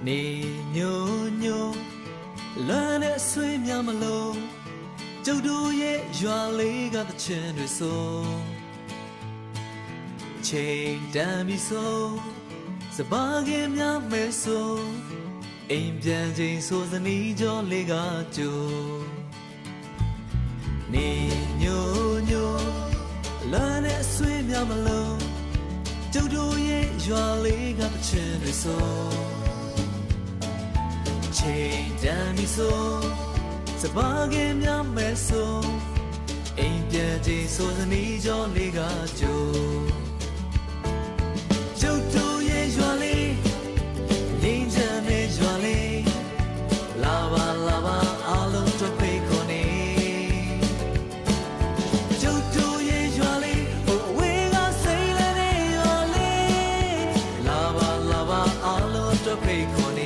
နေညိုညိုလမ်းနဲ့ဆွေးများမလို့ကျုပ်တို့ရဲ့ရွာလေးကတချင်တွေဆိုချိန်တန်ပြီဆိုစပါးကင်များမဲဆိုအိမ်ပြန်ချိန်ဆိုစနီးကြောလေးကကြိုနေညိုညိုလမ်းနဲ့ဆွေးများမလို့ကျုပ်တို့ရဲ့ရွာလေးကတချင်တွေဆိုချိန်တန်ပြီဆိုစပါးကင်များမဲဆိုအိမ်ပြန်ချိန်ဆိုစနီးကြောလေးကကြိုကျုပ်တို့ရဲ့ရွာလေးငြိမ်းချမ်းတဲ့ရွာလေးလာပါလာပါအားလုံးတို့ဖိတ်ခေါ်နေကျုပ်တို့ရဲ့ရွာလေးဟိုဝေးကစိတ်လည်းတဲ့ရွာလေးလာပါလာပါအားလုံးတို့ဖိတ်ခေါ်နေ